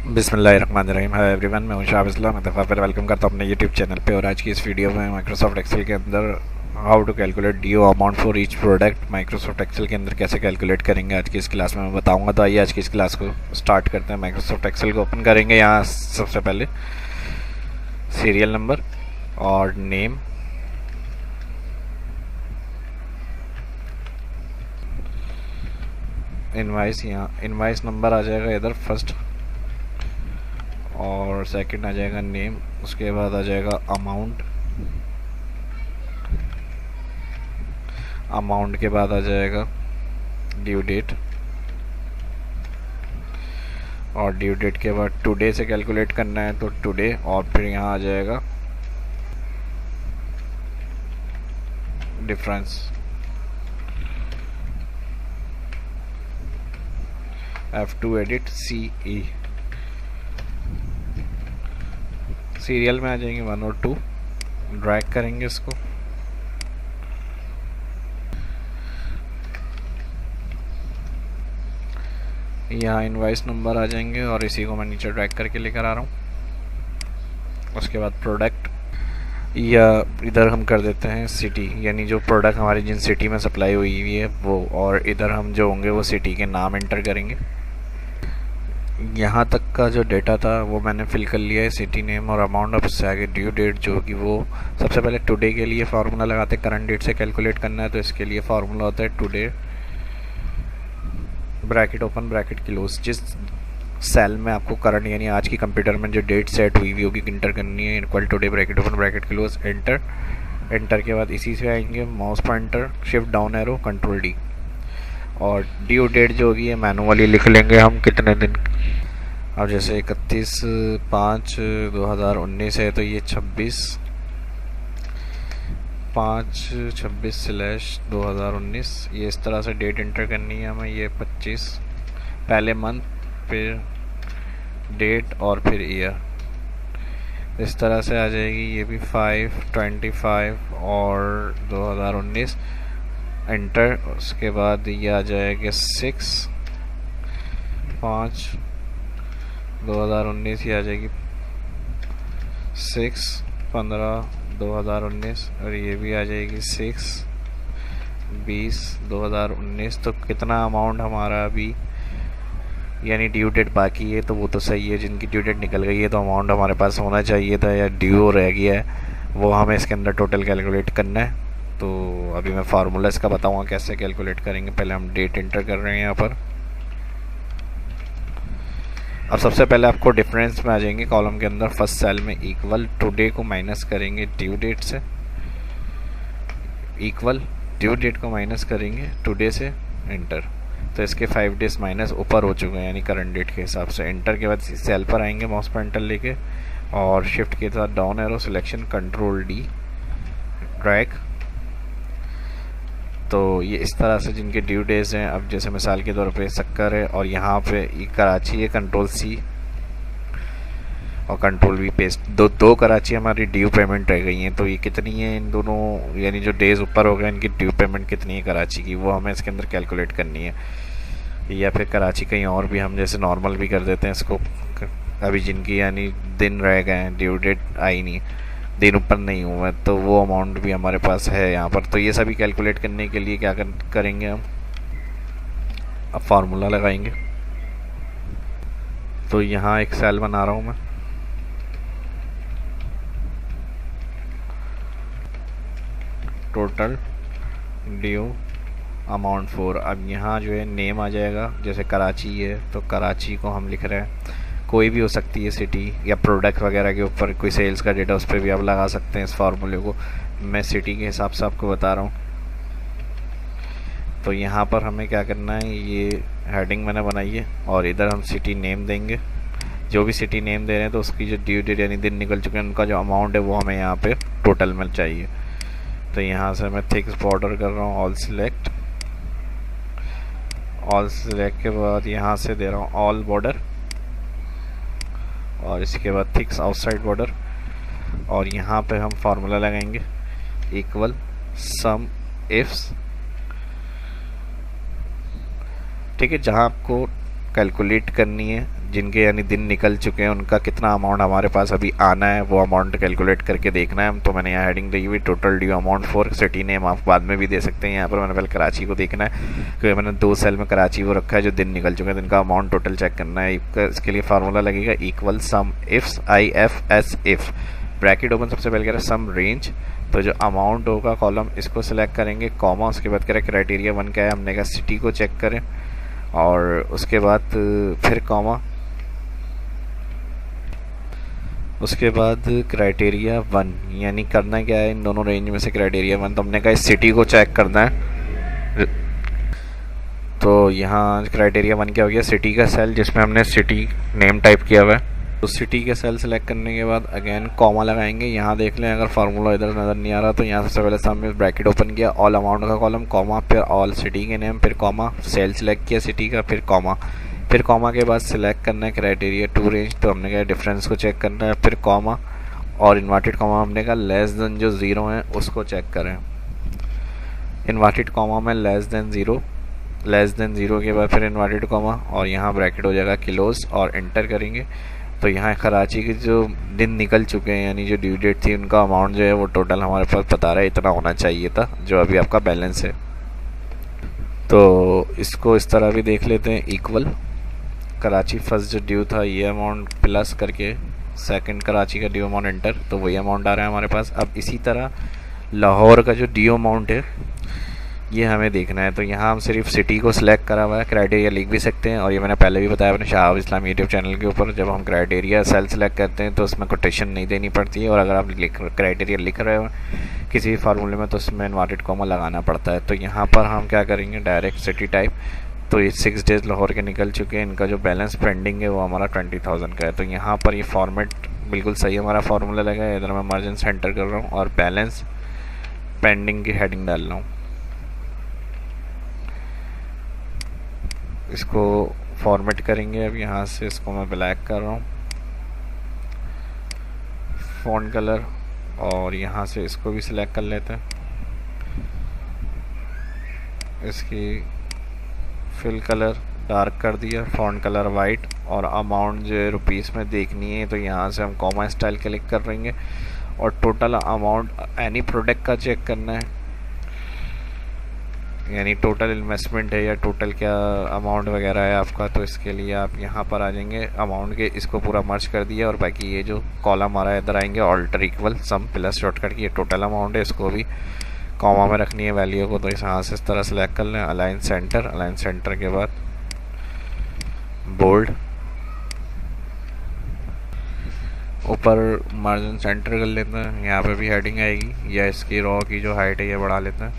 बिस्मिल्लाहिर्रहमानिर्रहीम। Hi everyone, मैं हूं शाह इस्लाम। एक दफ़ा फिर वेलकम करता हूं अपने यूट्यूब चैनल पे। और आज की इस वीडियो में माइक्रोसॉफ्ट एक्सेल के अंदर how to calculate due amount for each product Microsoft Excel के अंदर कैसे कैलकुलेट करेंगे आज की इस क्लास में मैं बताऊंगा। तो आइए आज की इस क्लास को स्टार्ट करते हैं। माइक्रोसॉफ्ट एक्सेल को ओपन करेंगे। यहाँ सबसे पहले सीरियल नंबर और नेम, इनवाइस, यहाँ इनवाइस नंबर आ जाएगा इधर फर्स्ट, और सेकंड आ जाएगा नेम, उसके बाद आ जाएगा अमाउंट, अमाउंट के बाद आ जाएगा ड्यू डेट, और ड्यू डेट के बाद टुडे से कैलकुलेट करना है तो टुडे, और फिर यहाँ आ जाएगा difference, F2 edit CE। Serial में आ जाएंगे 1 और 2, ड्रैग करेंगे इसको, यहाँ इनवाइस नंबर आ जाएंगे और इसी को मैं नीचे ड्रैग करके लेकर आ रहा हूँ। उसके बाद प्रोडक्ट, या इधर हम कर देते हैं सिटी, यानी जो प्रोडक्ट हमारी जिन सिटी में सप्लाई हुई हुई है वो, और इधर हम जो होंगे वो सिटी के नाम एंटर करेंगे। यहाँ तक का जो डेटा था वो मैंने फिल कर लिया है, सिटी नेम और अमाउंट। अब उससे आगे ड्यू डेट जो कि वो सबसे पहले टुडे के लिए फार्मूला लगाते हैं, करंट डेट से कैलकुलेट करना है तो इसके लिए फार्मूला होता है today bracket open bracket close. जिस सेल में आपको करंट यानी आज की कंप्यूटर में जो डेट सेट हुई हुई होगी इंटर करनी है, equal today bracket open bracket close, enter. Enter के बाद इसी से आएंगे mouse pointer, shift down arrow, control D, और ड्यू डेट जो होगी ये मैनुअली लिख लेंगे हम कितने दिन। अब जैसे 31/5/2019 है तो ये 26/5/26/2019, ये इस तरह से डेट एंटर करनी है हमें। ये 25 पहले मंथ, फिर डेट और फिर ईयर, इस तरह से आ जाएगी। ये भी 5/25 और 2019, एंटर। उसके बाद ये आ जाएगा 6/5/2019, ये आ जाएगी 6/15/2019, और ये भी आ जाएगी 6/20/2019। तो कितना अमाउंट हमारा अभी यानी ड्यू डेट बाकी है तो वो तो सही है, जिनकी ड्यू डेट निकल गई है तो अमाउंट हमारे पास होना चाहिए था, या ड्यू रह गया है वो हमें इसके अंदर टोटल कैलकुलेट करना है। तो अभी मैं फार्मूला इसका बताऊंगा कैसे कैलकुलेट करेंगे। पहले हम डेट एंटर कर रहे हैं यहाँ पर। अब सबसे पहले आपको डिफरेंस में आ जाएंगे कॉलम के अंदर, फर्स्ट सेल में इक्वल टुडे को माइनस करेंगे ड्यू डेट से, इक्वल ड्यू डेट को माइनस करेंगे टुडे से, एंटर। तो इसके 5 डेज माइनस ऊपर हो चुके हैं यानी करंट डेट के हिसाब से। एंटर के बाद सेल पर आएंगे माउस पॉइंटर लेके, और शिफ्ट के साथ down arrow, selection, control D, drag. तो ये इस तरह से जिनके ड्यू डेज हैं, अब जैसे मिसाल के तौर पे शक्कर है और यहाँ पे कराची है, कंट्रोल सी और कंट्रोल वी पेस्ट, दो कराची हमारी ड्यू पेमेंट रह गई हैं। तो ये कितनी है इन दोनों, यानी जो डेज ऊपर हो गए इनकी ड्यू पेमेंट कितनी है कराची की, वो हमें इसके अंदर कैलकुलेट करनी है। या फिर कराची कहीं और भी हम जैसे नॉर्मल भी कर देते हैं इसको। अभी जिनकी यानी दिन रह गए हैं, ड्यू डेट आई नहीं, दिन ऊपर नहीं हुआ है, तो वो अमाउंट भी हमारे पास है यहाँ पर। तो ये सभी कैलकुलेट करने के लिए क्या करेंगे हम, अब फार्मूला लगाएंगे। तो यहाँ एक सेल बना रहा हूँ मैं, टोटल ड्यू अमाउंट 4। अब यहाँ जो है नेम आ जाएगा, जैसे कराची है तो कराची को हम लिख रहे हैं, कोई भी हो सकती है सिटी, या प्रोडक्ट वगैरह के ऊपर कोई सेल्स का डेटा उस पर भी आप लगा सकते हैं इस फार्मूले को। मैं सिटी के हिसाब से आपको बता रहा हूँ। तो यहाँ पर हमें क्या करना है, ये हेडिंग मैंने बनाई है और इधर हम सिटी नेम देंगे। जो भी सिटी नेम दे रहे हैं तो उसकी जो ड्यू डेट यानी दिन निकल चुके हैं उनका जो अमाउंट है वो हमें यहाँ पे टोटल में चाहिए। तो यहाँ से मैं थिक्स बॉर्डर कर रहा हूँ, ऑल सिलेक्ट, ऑल सिलेक्ट के बाद यहाँ से दे रहा हूँ ऑल बॉर्डर, और इसके बाद थिक्स आउटसाइड बॉर्डर, और यहाँ पे हम फार्मूला लगाएंगे इक्वल सम इफ्स, ठीक है। जहाँ आपको कैलकुलेट करनी है जिनके यानी दिन निकल चुके हैं उनका कितना अमाउंट हमारे पास अभी आना है, वो अमाउंट कैलकुलेट करके देखना है। तो मैंने यहाँ हेडिंग दी हुई total due amount for city name, आप बाद में भी दे सकते हैं। यहाँ पर मैंने पहले कराची को देखना है क्योंकि मैंने 2 सेल में कराची वो रखा है जो दिन निकल चुके हैं, तो इनका अमाउंट टोटल चेक करना है। इसके लिए फार्मूला लगेगा equal some ifs IFS if bracket open, सबसे पहले कह रहा है सम रेंज, तो जो अमाउंट होगा कॉलम इसको सिलेक्ट करेंगे, कॉमा, उसके बाद कह रहा है क्राइटेरिया 1 क्या है, हमने कहा सिटी को चेक करें, और उसके बाद फिर कॉमा, उसके बाद क्राइटेरिया 1, यानी करना क्या है इन दोनों रेंज में से क्राइटेरिया 1, तो हमने कहा इस सिटी को चेक करना है। तो यहाँ क्राइटेरिया 1 क्या हो गया, सिटी का सेल जिसमें हमने सिटी नेम टाइप किया हुआ है, तो सिटी के सेल सेलेक्ट करने के बाद अगेन कॉमा लगाएंगे। यहाँ देख लें अगर फार्मूला इधर नज़र नहीं आ रहा तो यहाँ सबसे पहले सामने ब्रैकेट ओपन किया, ऑल अमाउंट का कॉलम, कॉमा, फिर ऑल सिटी के नेम, फिर कॉमा, सेल सेलेक्ट किया सिटी का, फिर कॉमा, फिर कॉमा के बाद सिलेक्ट करना है क्राइटेरिया 2 रेंज, तो हमने कहा डिफरेंस को चेक करना है, फिर कॉमा और इन्वर्टेड कॉमा हमने कहा लेस देन जो 0 है उसको चेक करें। इन्वर्टेड कॉमा में लेस देन 0 के बाद फिर इन्वर्टेड कॉमा और यहाँ ब्रैकेट हो जाएगा क्लोज और एंटर करेंगे। तो यहाँ कराची के जो दिन निकल चुके हैं यानी जो ड्यू डेट थी उनका अमाउंट जो है वो टोटल हमारे पास बता रहा है इतना होना चाहिए था जो अभी आपका बैलेंस है। तो इसको इस तरह भी देख लेते हैं, इक्वल कराची फर्स्ट जो ड्यू था ये अमाउंट प्लस करके सेकंड कराची का ड्यू अमाउंट एंटर, तो वही अमाउंट आ रहा है हमारे पास। अब इसी तरह लाहौर का जो ड्यू अमाउंट है ये हमें देखना है, तो यहाँ हम सिर्फ सिटी को सिलेक्ट करा हुआ है, क्राइटेरिया लिख भी सकते हैं, और ये मैंने पहले भी बताया अपने शाहब इस्लाम यूट्यूब चैनल के ऊपर, जब हम क्राइटेरिया सेल सेलेक्ट करते हैं तो उसमें कोटेशन नहीं देनी पड़ती है, और अगर आप क्राइटेरिया लिख रहे हो किसी फार्मूले में तो उसमें इन्वर्टेड कॉमा लगाना पड़ता है। तो यहाँ पर हम क्या करेंगे, डायरेक्ट सिटी टाइप, तो ये 6 डेज़ लाहौर के निकल चुके हैं, इनका जो बैलेंस पेंडिंग है वो हमारा 20,000 का है। तो यहाँ पर ये फॉर्मेट बिल्कुल सही हमारा फार्मूला लगा है, इधर मैं मार्जिन सेंटर कर रहा हूँ और बैलेंस पेंडिंग की हेडिंग डाल रहा हूँ। इसको फॉर्मेट करेंगे, अब यहाँ से इसको मैं ब्लैक कर रहा हूँ फ़ॉन्ट कलर, और यहाँ से इसको भी सिलेक्ट कर लेते हैं, इसकी फिल कलर डार्क कर दिया, फ़ॉन्ट कलर वाइट, और अमाउंट जो है रुपीस में देखनी है तो यहाँ से हम कॉमा स्टाइल क्लिक कर देंगे, और टोटल अमाउंट एनी प्रोडक्ट का चेक करना है, यानी टोटल इन्वेस्टमेंट है या टोटल क्या अमाउंट वगैरह है आपका। तो इसके लिए आप यहाँ पर आ जाएंगे अमाउंट के, इसको पूरा मर्ज कर दिया, और बाकी ये जो कॉलम आ रहा है इधर आएंगे alt equal sum plus shortcut की ये टोटल अमाउंट है, इसको भी कॉमा में रखनी है वैल्यू को, तो यहाँ से इस तरह सेलेक्ट कर लें, अलाइन सेंटर के बाद बोल्ड, ऊपर मार्जिन सेंटर कर लेते हैं, यहाँ पे भी हेडिंग आएगी, या इसकी रॉ की जो हाइट है ये बढ़ा लेते हैं,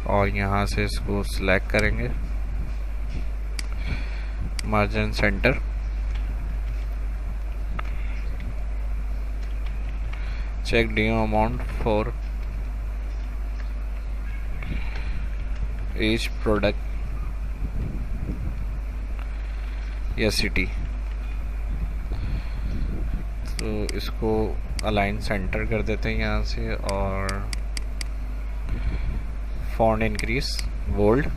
और यहाँ से इसको सिलेक्ट करेंगे margin centre, check due amount for each product या सिटी, तो इसको अलाइन सेंटर कर देते हैं यहाँ से, और फॉन्ट इंक्रीज बोल्ड,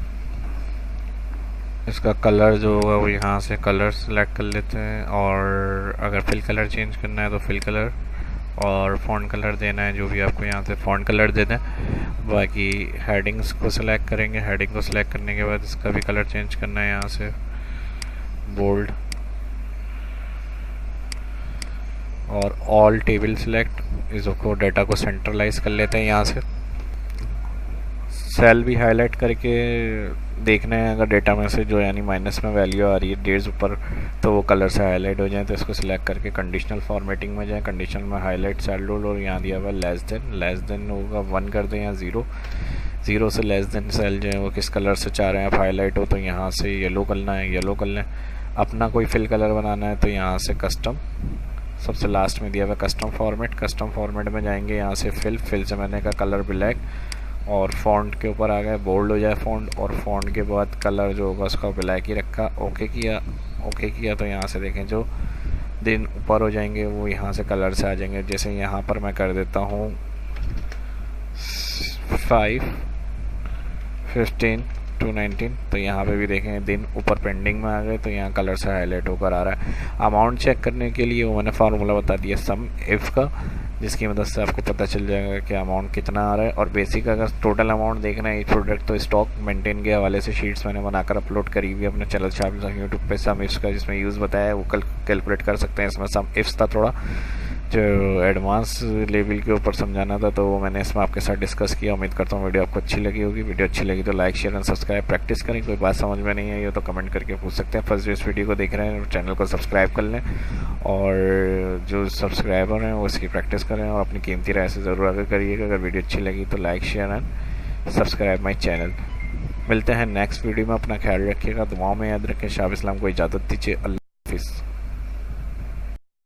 इसका कलर जो होगा वो यहाँ से कलर सेलेक्ट कर लेते हैं, और अगर फिल कलर चेंज करना है तो फिल कलर, और फॉन्ट कलर देना है जो भी आपको यहाँ से फॉन्ट कलर दे दें। बाकी हेडिंग्स को सिलेक्ट करेंगे, हेडिंग को सिलेक्ट करने के बाद इसका भी कलर चेंज करना है यहाँ से बोल्ड, और ऑल टेबल सिलेक्ट, इसको डाटा को सेंट्रलाइज कर लेते हैं यहाँ से, सेल भी हाईलाइट करके देखना है अगर डेटा में से जो यानी माइनस में वैल्यू आ रही है डेट्स ऊपर तो वो कलर से हाईलाइट हो जाए, तो इसको सिलेक्ट करके कंडीशनल फॉर्मेटिंग में जाए, कंडीशनल में हाईलाइट सेल रूल, और यहाँ दिया हुआ लेस देन होगा 1 कर दें या 0 से लेस देन सेल जो है वो किस कलर से चाह रहे हैं आप हाईलाइट हो, तो यहाँ से येलो करना है, येलो कर लें। अपना कोई फिल कलर बनाना है तो यहाँ से कस्टम, सबसे लास्ट में दिया हुआ कस्टम फॉर्मेट में जाएंगे, यहाँ से फिल से मैंने कहा कलर ब्लैक, और फॉन्ट के ऊपर आ गए बोल्ड हो जाए फॉन्ट, और फॉन्ट के बाद कलर जो होगा उसका ब्लैक ही रखा, ओके किया तो यहाँ से देखें जो दिन ऊपर हो जाएंगे वो यहाँ से कलर से आ जाएंगे। जैसे यहाँ पर मैं कर देता हूँ 5, 15, 219। तो यहाँ पे भी देखें दिन ऊपर पेंडिंग में आ गए, तो यहाँ कलर से हाईलाइट होकर आ रहा है। अमाउंट चेक करने के लिए वो मैंने फार्मूला बता दिया सम इफ़ का, जिसकी मदद से आपको पता चल जाएगा कि अमाउंट कितना आ रहा है। और बेसिक अगर टोटल अमाउंट देखना है इस प्रोडक्ट, तो स्टॉक मेंटेन के हवाले से शीट्स मैंने बनाकर अपलोड करी हुई अपने चैनल शाबिल यूट्यूब पे। सम इफ्स का जिसमें यूज़ बताया है वो कल कैलकुलेट कर सकते हैं। इसमें सम इफ्स था थोड़ा जो एडवांस लेवल के ऊपर समझाना था, तो वो मैंने इसमें आपके साथ डिस्कस किया। उम्मीद करता हूँ वीडियो आपको अच्छी लगी होगी। वीडियो अच्छी लगी तो like share and subscribe practice करें। कोई बात समझ में नहीं आई हो तो कमेंट करके पूछ सकते हैं। फर्स्ट जो इस वीडियो को देख रहे हैं चैनल को सब्सक्राइब कर लें, और जो सब्सक्राइबर हैं वो इसकी प्रैक्टिस करें और अपनी कीमती राय से ज़रूर आगे करिएगा। अगर वीडियो अच्छी लगी तो like share and subscribe my channel. मिलते हैं नेक्स्ट वीडियो में। अपना ख्याल रखिएगा, दुआओं में याद रखें। शाह इस्लाम को इजाज़त दीजिए। अल्लाह हाफिज़।